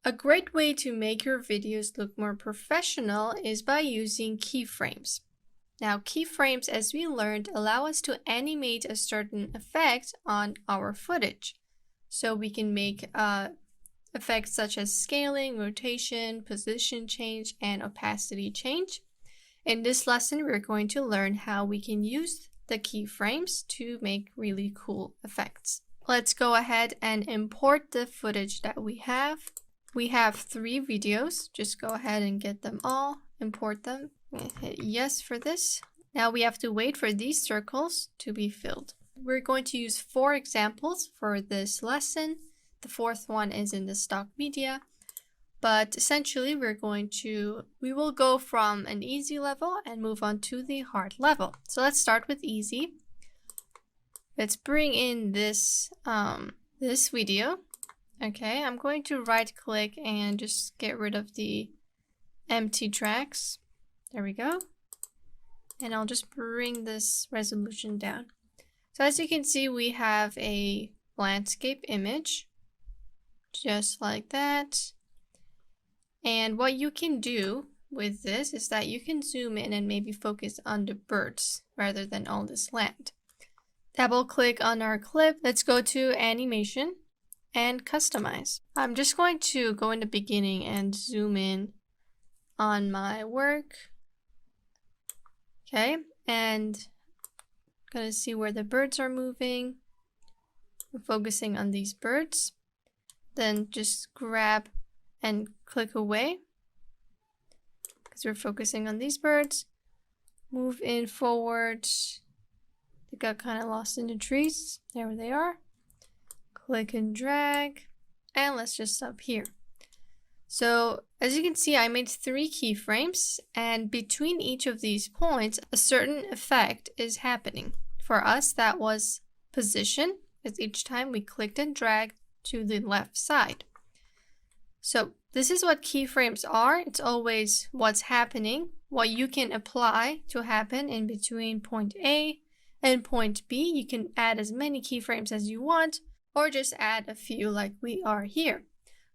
A great way to make your videos look more professional is by using keyframes. Now, keyframes, as we learned, allow us to animate a certain effect on our footage. So we can make effects such as scaling, rotation, position change, and opacity change. In this lesson, we're going to learn how we can use the keyframes to make really cool effects. Let's go ahead and import the footage that we have. We have 3 videos. Just go ahead and get them all, import them, and hit yes for this. Now we have to wait for these circles to be filled. We're going to use 4 examples for this lesson. The 4th one is in the stock media, but essentially we will go from an easy level and move on to the hard level. So let's start with easy. Let's bring in this video. Okay, I'm going to right click and just get rid of the empty tracks. There we go. And I'll just bring this resolution down. So as you can see, we have a landscape image, just like that. And what you can do with this is that you can zoom in and maybe focus on the birds rather than all this land. Double click on our clip. Let's go to animation and customize. I'm just going to go in the beginning and zoom in on my work. Okay, and I'm gonna see where the birds are moving. I'm focusing on these birds. Then just grab and click away because we're focusing on these birds. Move in forward. They got kind of lost in the trees. There they are. Click and drag, and let's just stop here. So as you can see, I made 3 keyframes, and between each of these points, a certain effect is happening. For us, that was position, because each time we clicked and dragged to the left side. So this is what keyframes are. It's always what's happening, what you can apply to happen in between point A and point B. You can add as many keyframes as you want, or just add a few like we are here.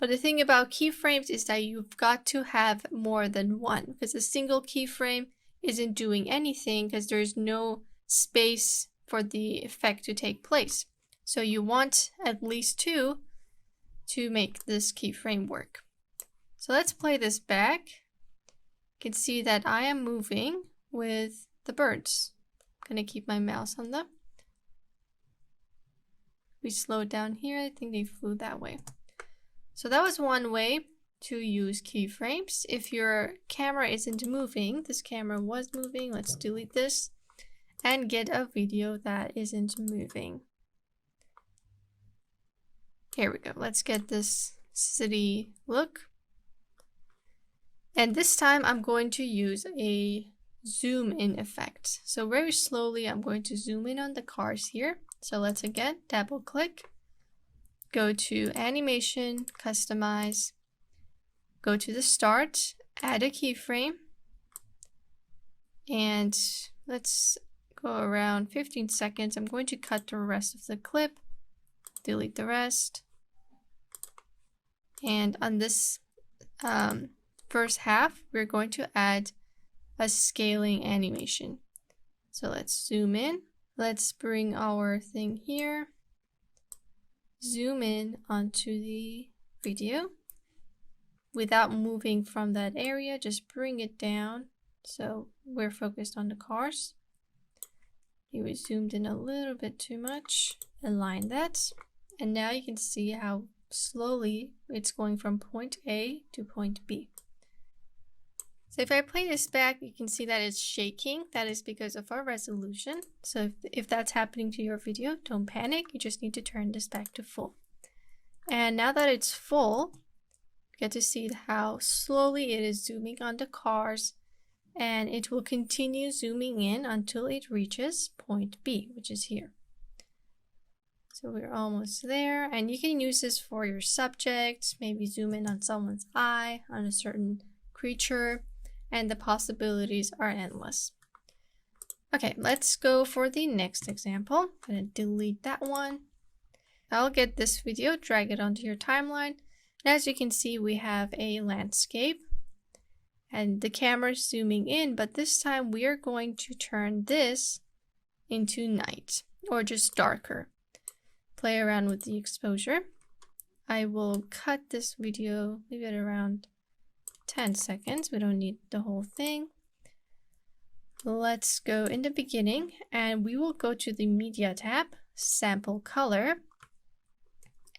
But the thing about keyframes is that you've got to have more than one, because a single keyframe isn't doing anything because there's no space for the effect to take place. So you want at least 2 to make this keyframe work. So let's play this back. You can see that I am moving with the birds. I'm gonna keep my mouse on them. We slowed down here. I think they flew that way. So that was one way to use keyframes. If your camera isn't moving, this camera was moving. Let's delete this and get a video that isn't moving. Here we go. Let's get this city look. And this time I'm going to use a zoom in effect. So very slowly I'm going to zoom in on the cars here. So let's again double click, go to animation, customize, go to the start, add a keyframe, and let's go around 15 seconds. I'm going to cut the rest of the clip, delete the rest. And on this first half, we're going to add a scaling animation. So let's zoom in. Let's bring our thing here. Zoom in onto the video without moving from that area. Just bring it down so we're focused on the cars. You zoomed in a little bit too much. Align that. And now you can see how slowly it's going from point A to point B. So if I play this back, you can see that it's shaking. That is because of our resolution. So if that's happening to your video, don't panic. You just need to turn this back to full. And now that it's full, you get to see how slowly it is zooming on the cars, and it will continue zooming in until it reaches point B, which is here. So we're almost there, and you can use this for your subject, maybe zoom in on someone's eye, on a certain creature, and the possibilities are endless. Okay, let's go for the next example. I'm gonna delete that one. I'll get this video, drag it onto your timeline, As you can see, we have a landscape and the camera is zooming in, but this time we are going to turn this into night or just darker. Play around with the exposure. I will cut this video, leave it around 10 seconds. We don't need the whole thing. Let's go in the beginning and we will go to the media tab, sample color,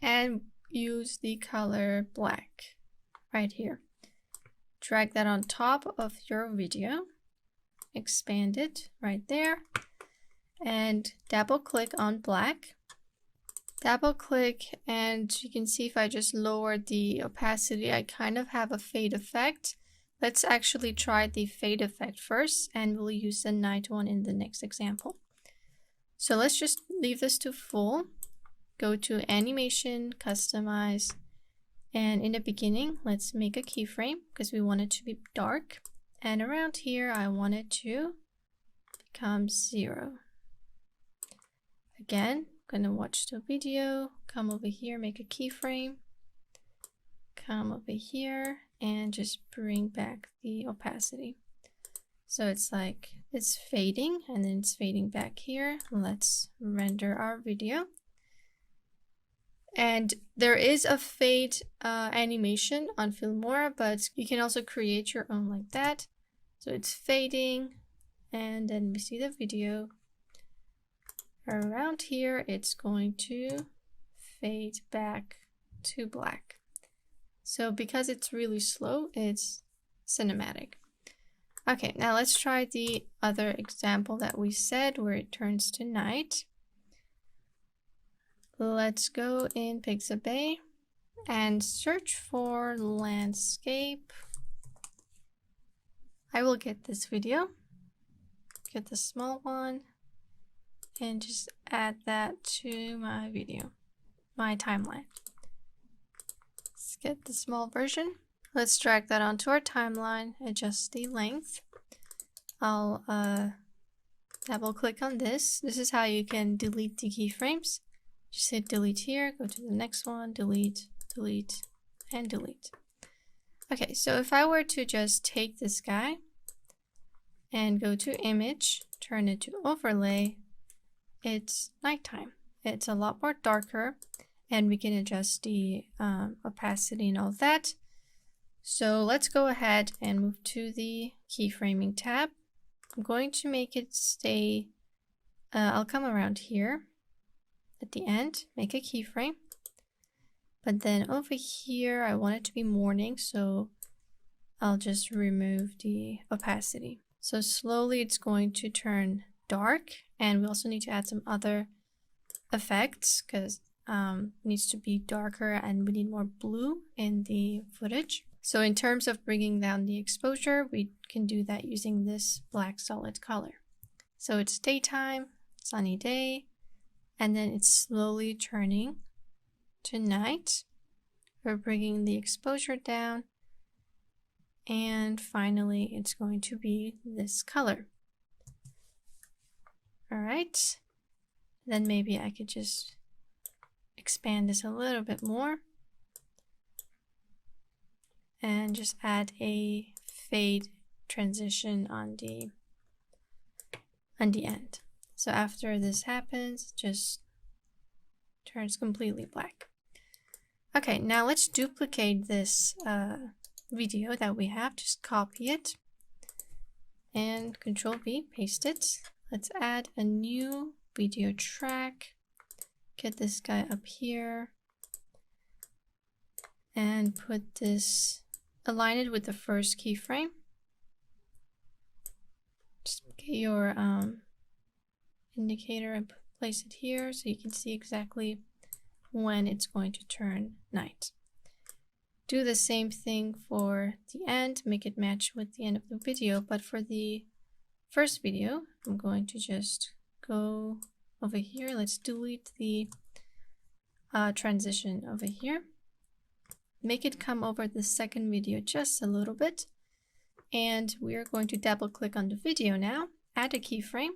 and use the color black right here. Drag that on top of your video, expand it right there, and double click on black. Double click, and you can see if I just lower the opacity, I kind of have a fade effect. Let's actually try the fade effect first, and we'll use the night one in the next example. So let's just leave this to full. Go to animation, customize, and in the beginning, let's make a keyframe because we want it to be dark. And around here, I want it to become 0. Again, I'm gonna watch the video, come over here, make a keyframe, come over here, and just bring back the opacity. So it's like it's fading and then it's fading back here. Let's render our video. And there is a fade animation on Filmora, but you can also create your own like that. So it's fading, and then we see the video. Around here, it's going to fade back to black. So because it's really slow, it's cinematic. Okay, now let's try the other example that we said where it turns to night. Let's go in Pixabay and search for landscape. I will get this video, get the small one, and just add that to my video, my timeline. Let's get the small version. Let's drag that onto our timeline, adjust the length. I'll double click on this. This is how you can delete the keyframes. Just hit delete here, go to the next one, delete, delete, and delete. Okay, so if I were to just take this guy and go to image, turn it to overlay, it's nighttime. It's a lot more darker, and we can adjust the opacity and all that. So let's go ahead and move to the keyframing tab. I'm going to make it stay, I'll come around here at the end, make a keyframe. But then over here, I want it to be morning, so I'll just remove the opacity. So slowly it's going to turn dark, and we also need to add some other effects because it needs to be darker and we need more blue in the footage. So in terms of bringing down the exposure, we can do that using this black solid color. So it's daytime, sunny day, and then it's slowly turning to night. We're bringing the exposure down, and finally it's going to be this color. All right, then maybe I could just expand this a little bit more and just add a fade transition on the end. So after this happens, it just turns completely black. Okay, now let's duplicate this video that we have. Just copy it and Control V, paste it. Let's add a new video track. Get this guy up here and put this, align it with the first keyframe. Just get your indicator and place it here so you can see exactly when it's going to turn night. Do the same thing for the end, make it match with the end of the video, but for the first video, I'm going to just go over here. Let's delete the transition over here. Make it come over the second video just a little bit. And we are going to double click on the video now, add a keyframe.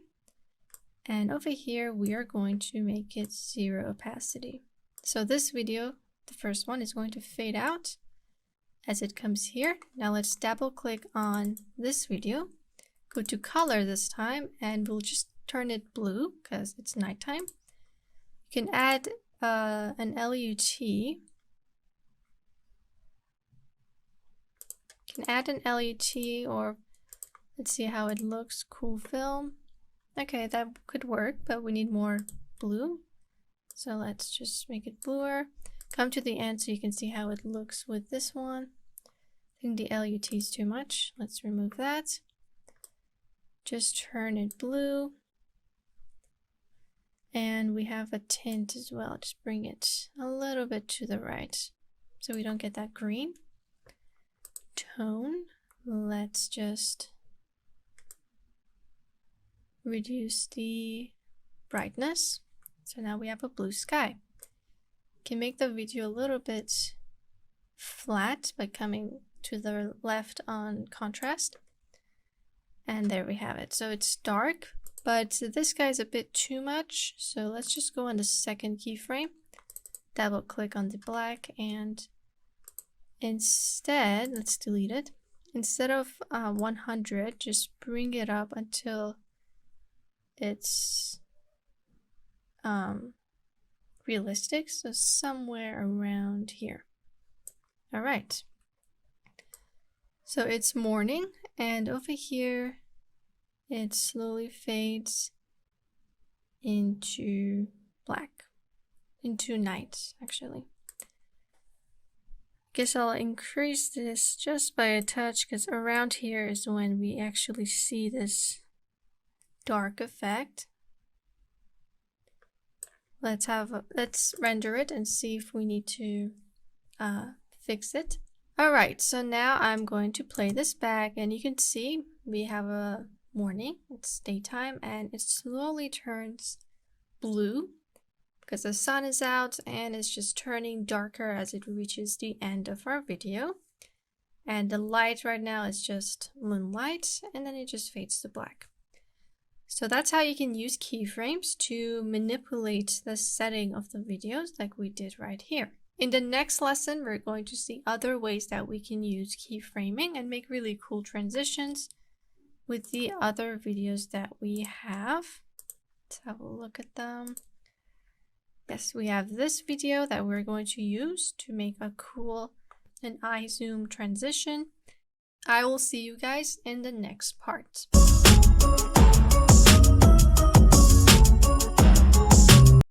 And over here, we are going to make it 0 opacity. So this video the first one is going to fade out as it comes here. Now let's double click on this video, go to color this time, and we'll just turn it blue because it's nighttime. You can add an LUT. You can add an LUT, or let's see how it looks. Cool film. Okay, that could work, but we need more blue. So let's just make it bluer. Come to the end so you can see how it looks with this one. I think the LUT is too much. Let's remove that. Just turn it blue. And we have a tint as well. Just bring it a little bit to the right so we don't get that green. Tone. Let's just reduce the brightness. So now we have a blue sky. Can make the video a little bit flat by coming to the left on contrast. And there we have it. So it's dark, but this guy's a bit too much. So let's just go on the second keyframe, double click on the black, and instead, let's delete it. Instead of 100, just bring it up until it's realistic, so somewhere around here. All right, so it's morning, and over here it slowly fades into black, into night actually. Guess I'll increase this just by a touch, because around here is when we actually see this dark effect. Let's render it and see if we need to fix it. All right, so now I'm going to play this back, and you can see we have a morning, it's daytime, and it slowly turns blue because the sun is out, and it's just turning darker as it reaches the end of our video. And the light right now is just moonlight, and then it just fades to black. So that's how you can use keyframes to manipulate the setting of the videos like we did right here. In the next lesson, we're going to see other ways that we can use keyframing and make really cool transitions with the other videos that we have. Let's have a look at them. Yes, we have this video that we're going to use to make a cool and eye zoom transition. I will see you guys in the next part.